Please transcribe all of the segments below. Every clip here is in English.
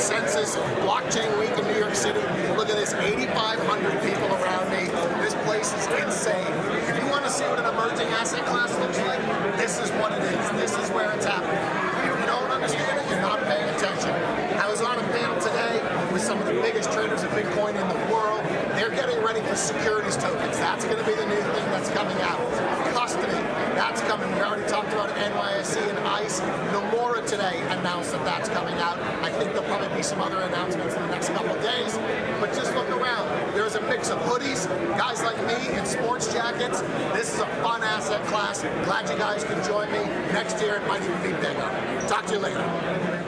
Consensus Blockchain Week in New York City. Look at this, 8,500 people around me. This place is insane. If you want to see what an emerging asset class looks like, this is what it is. This is where it's happening. If you don't understand it, you're not paying attention. I was on a panel today with some of the biggest traders of Bitcoin in the world. They're getting ready for securities tokens. That's going to be the new thing that's coming out. Custody, that's coming. We already talked about NYSE and ICE. Nomura today announced that that's coming out. I think there'll probably be some other announcements in the next couple of days. But just look around. There's a mix of hoodies, guys like me in sports jackets. This is a fun asset class. Glad you guys can join me. Next year, it might even be bigger. Talk to you later.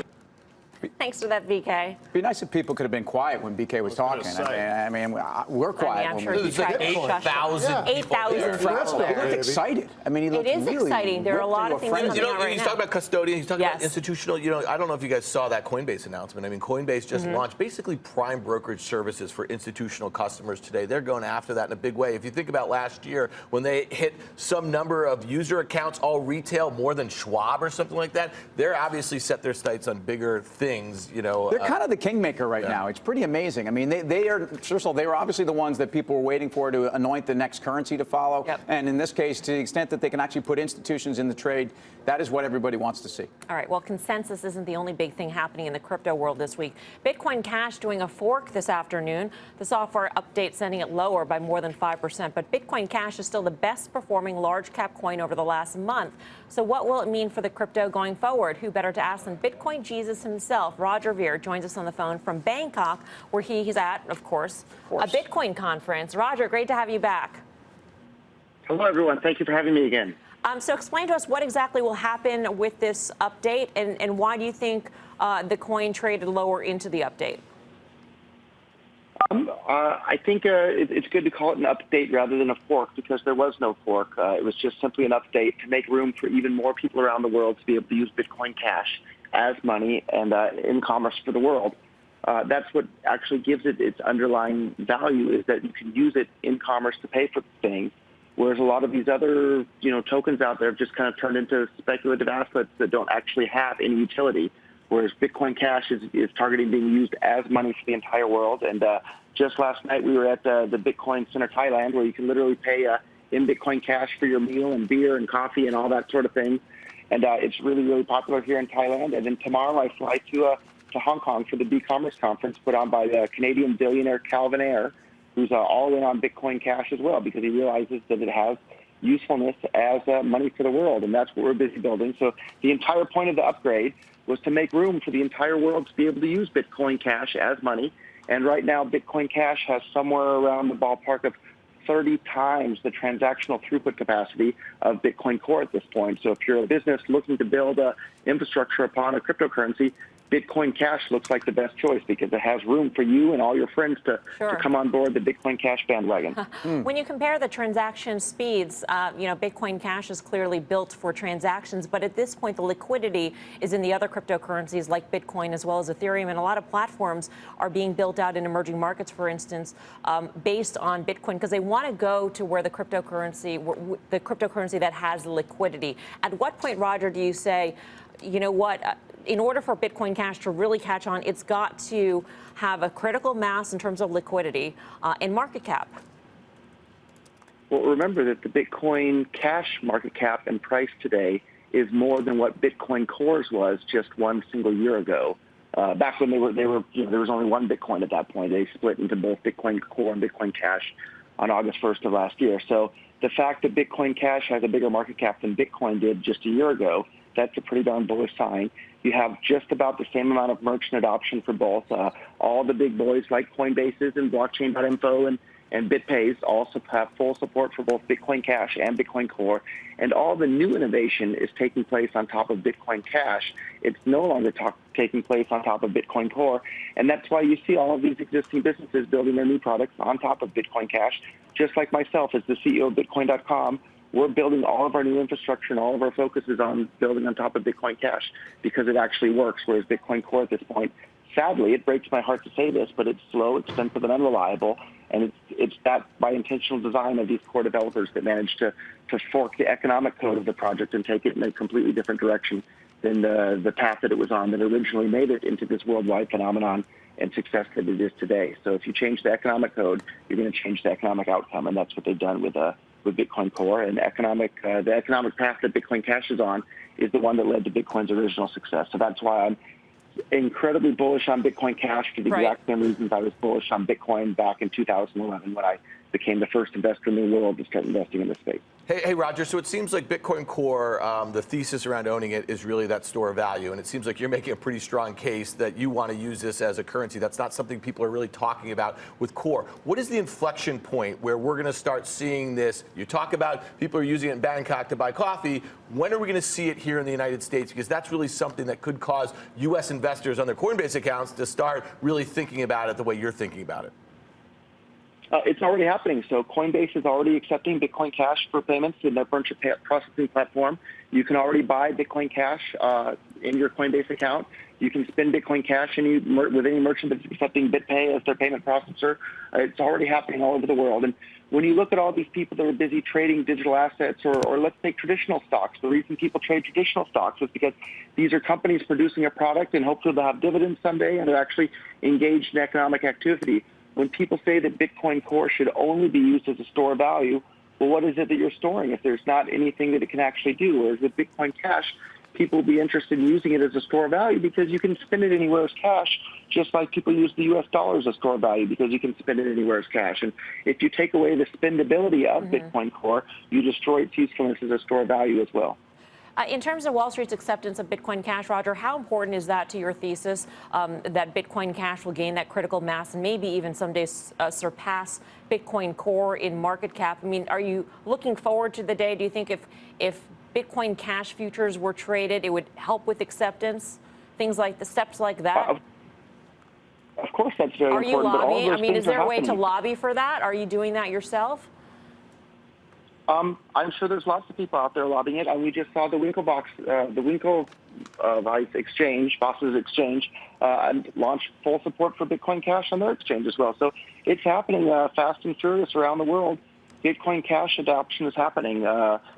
Thanks for that, BK. It'd be nice if people could have been quiet when BK was talking. I mean, we're quiet. I'm when sure we he tried to shush 8,000 8,000 people He there. looked excited. I mean, he looked It is really exciting. There are a lot of things coming out right he's now. talking about custodian. He's talking about Yes. institutional. I don't know if you guys saw that Coinbase announcement. I mean, Coinbase just launched basically prime brokerage services for institutional customers today. They're going after that in a big way. If you think about last year when they hit some number of user accounts, all retail, more than Schwab or something like that, they're obviously set their sights on bigger things. They're kind of the kingmaker right now. It's pretty amazing. I mean, they are, first of all, they were obviously the ones that people were waiting for to anoint the next currency to follow. Yep. And in this case, to the extent that they can actually put institutions in the trade, that is what everybody wants to see. All right, well, consensus isn't the only big thing happening in the crypto world this week. Bitcoin Cash doing a fork this afternoon. The software update sending it lower by more than 5%. But Bitcoin Cash is still the best performing large cap coin over the last month. So what will it mean for the crypto going forward? Who better to ask than Bitcoin Jesus himself? Roger Ver joins us on the phone from Bangkok, where he's at, of course, a Bitcoin conference. Roger, great to have you back. Hello, everyone. Thank you for having me again. So explain to us what exactly will happen with this update, and why do you think the coin traded lower into the update? I think it's good to call it an update rather than a fork, because there was no fork. It was just simply an update to make room for even more people around the world to be able to use Bitcoin Cash as money and in commerce for the world. That's what actually gives it its underlying value, is that you can use it in commerce to pay for things. Whereas a lot of these other, tokens out there have just kind of turned into speculative assets that don't actually have any utility. Whereas Bitcoin Cash is targeting being used as money for the entire world. And just last night we were at the Bitcoin Center Thailand, where you can literally pay in Bitcoin Cash for your meal and beer and coffee and all that sort of thing. And it's really, really popular here in Thailand. And then tomorrow I fly to Hong Kong for the B-Commerce conference put on by the Canadian billionaire Calvin Ayre, who's all in on Bitcoin Cash as well, because he realizes that it has usefulness as money for the world, and that's what we're busy building. So the entire point of the upgrade was to make room for the entire world to be able to use Bitcoin Cash as money. And right now, Bitcoin Cash has somewhere around the ballpark of 30 times the transactional throughput capacity of Bitcoin Core at this point. So if you're a business looking to build infrastructure upon a cryptocurrency, Bitcoin Cash looks like the best choice, because it has room for you and all your friends to come on board the Bitcoin Cash bandwagon. When you compare the transaction speeds, Bitcoin Cash is clearly built for transactions, but at this point, the liquidity is in the other cryptocurrencies like Bitcoin as well as Ethereum, and a lot of platforms are being built out in emerging markets, for instance, based on Bitcoin, because they want to go to where the cryptocurrency that has liquidity. At what point, Roger, do you say, you know what, in order for Bitcoin Cash to really catch on, it's got to have a critical mass in terms of liquidity and market cap? Well, remember that the Bitcoin Cash market cap and price today is more than what Bitcoin Core's was just one single year ago. Back when there was only one Bitcoin at that point. They split into both Bitcoin Core and Bitcoin Cash on August 1st of last year. So the fact that Bitcoin Cash has a bigger market cap than Bitcoin did just a year ago, that's a pretty darn bullish sign. You have just about the same amount of merchant adoption for both. All the big boys like Coinbase's and Blockchain.info and BitPay's also have full support for both Bitcoin Cash and Bitcoin Core. And all the new innovation is taking place on top of Bitcoin Cash. It's no longer taking place on top of Bitcoin Core. And that's why you see all of these existing businesses building their new products on top of Bitcoin Cash. Just like myself as the CEO of Bitcoin.com, we're building all of our new infrastructure, and all of our focus is on building on top of Bitcoin Cash because it actually works, whereas Bitcoin Core at this point, sadly, it breaks my heart to say this, but it's slow, expensive, and unreliable. And it's that by intentional design of these core developers that managed to fork the economic code of the project and take it in a completely different direction. than the path that it was on that originally made it into this worldwide phenomenon and success that it is today. So if you change the economic code, you're going to change the economic outcome, and that's what they've done with Bitcoin Core. And the economic path that Bitcoin Cash is on is the one that led to Bitcoin's original success. So that's why I'm incredibly bullish on Bitcoin Cash for the exact same reasons I was bullish on Bitcoin back in 2011 when I became the first investor in the world to start investing in this space. Hey, Roger, so it seems like Bitcoin Core, the thesis around owning it is really that store of value. And it seems like you're making a pretty strong case that you want to use this as a currency. That's not something people are really talking about with Core. What is the inflection point where we're going to start seeing this? You talk about people are using it in Bangkok to buy coffee. When are we going to see it here in the United States? Because that's really something that could cause U.S. investors on their Coinbase accounts to start really thinking about it the way you're thinking about it. It's already happening. So Coinbase is already accepting Bitcoin Cash for payments in their merchant processing platform. You can already buy Bitcoin Cash in your Coinbase account. You can spend Bitcoin Cash with any merchant that's accepting BitPay as their payment processor. It's already happening all over the world. And when you look at all these people that are busy trading digital assets, or let's take traditional stocks, the reason people trade traditional stocks is because these are companies producing a product and hopefully they'll have dividends someday and they're actually engaged in economic activity. When people say that Bitcoin Core should only be used as a store of value, well, what is it that you're storing if there's not anything that it can actually do? Whereas with Bitcoin Cash, people will be interested in using it as a store of value because you can spend it anywhere as cash, just like people use the U.S. dollar as a store of value because you can spend it anywhere as cash. And if you take away the spendability of Bitcoin Core, you destroy its usefulness as a store of value as well. In terms of Wall Street's acceptance of Bitcoin Cash, Roger, how important is that to your thesis that Bitcoin Cash will gain that critical mass and maybe even someday surpass Bitcoin Core in market cap? I mean, are you looking forward to the day? Do you think if Bitcoin Cash futures were traded, it would help with acceptance? Things like the steps like that? Of course, that's very important. Are you lobbying? But all I mean, is there a way to happening. lobby for that? Are you doing that yourself? I'm sure there's lots of people out there lobbying it, and we just saw the Winklevoss exchange, Voss's exchange, launch full support for Bitcoin Cash on their exchange as well. So it's happening fast and furious around the world. Bitcoin Cash adoption is happening,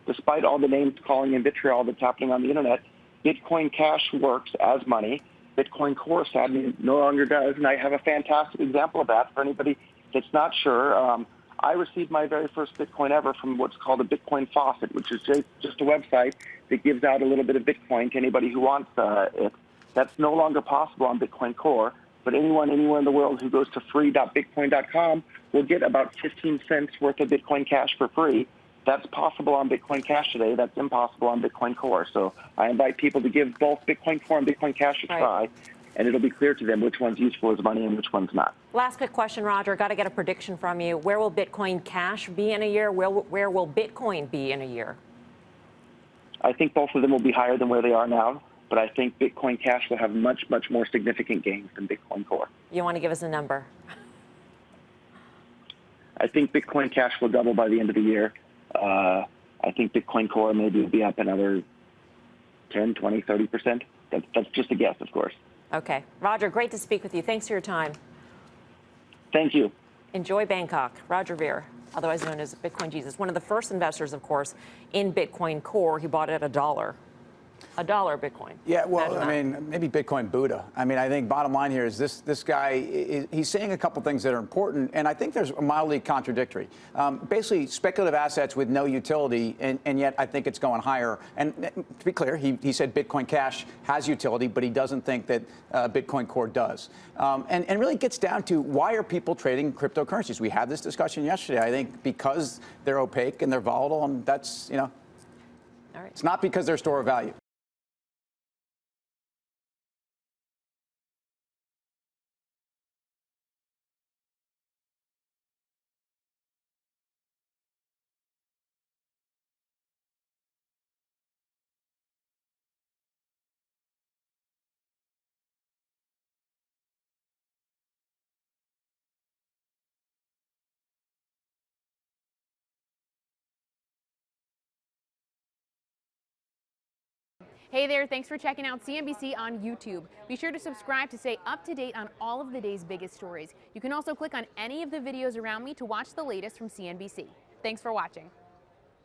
despite all the names calling and vitriol that's happening on the internet. Bitcoin Cash works as money. Bitcoin Core sadly no longer does, and I have a fantastic example of that for anybody that's not sure. I received my very first Bitcoin ever from what's called a Bitcoin faucet, which is just a website that gives out a little bit of Bitcoin to anybody who wants it. That's no longer possible on Bitcoin Core, but anyone anywhere in the world who goes to free.bitcoin.com will get about 15 cents worth of Bitcoin Cash for free. That's possible on Bitcoin Cash today. That's impossible on Bitcoin Core. So I invite people to give both Bitcoin Core and Bitcoin Cash a try. And it'll be clear to them which one's useful as money and which one's not. Last quick question, Roger. Got to get a prediction from you. Where will Bitcoin Cash be in a year? Where will Bitcoin be in a year? I think both of them will be higher than where they are now, but I think Bitcoin Cash will have much, much more significant gains than Bitcoin Core. You want to give us a number? I think Bitcoin Cash will double by the end of the year. I think Bitcoin Core maybe will be up another 10, 20, 30%. That's just a guess, of course. Okay. Roger, great to speak with you. Thanks for your time. Thank you. Enjoy Bangkok. Roger Ver, otherwise known as Bitcoin Jesus, one of the first investors, of course, in Bitcoin Core. He bought it at $1. $1 Bitcoin. Yeah, well, I mean, maybe Bitcoin Buddha. I mean, I think bottom line here is this guy, he's saying a couple things that are important, and I think there's mildly contradictory. Basically, speculative assets with no utility, and yet I think it's going higher. And to be clear, he said Bitcoin Cash has utility, but he doesn't think that Bitcoin Core does. And really gets down to why are people trading cryptocurrencies? We had this discussion yesterday. I think because they're opaque and they're volatile, and that's, you know, all right. It's not because they're store of value. Hey there, thanks for checking out CNBC on YouTube. Be sure to subscribe to stay up to date on all of the day's biggest stories. You can also click on any of the videos around me to watch the latest from CNBC. Thanks for watching.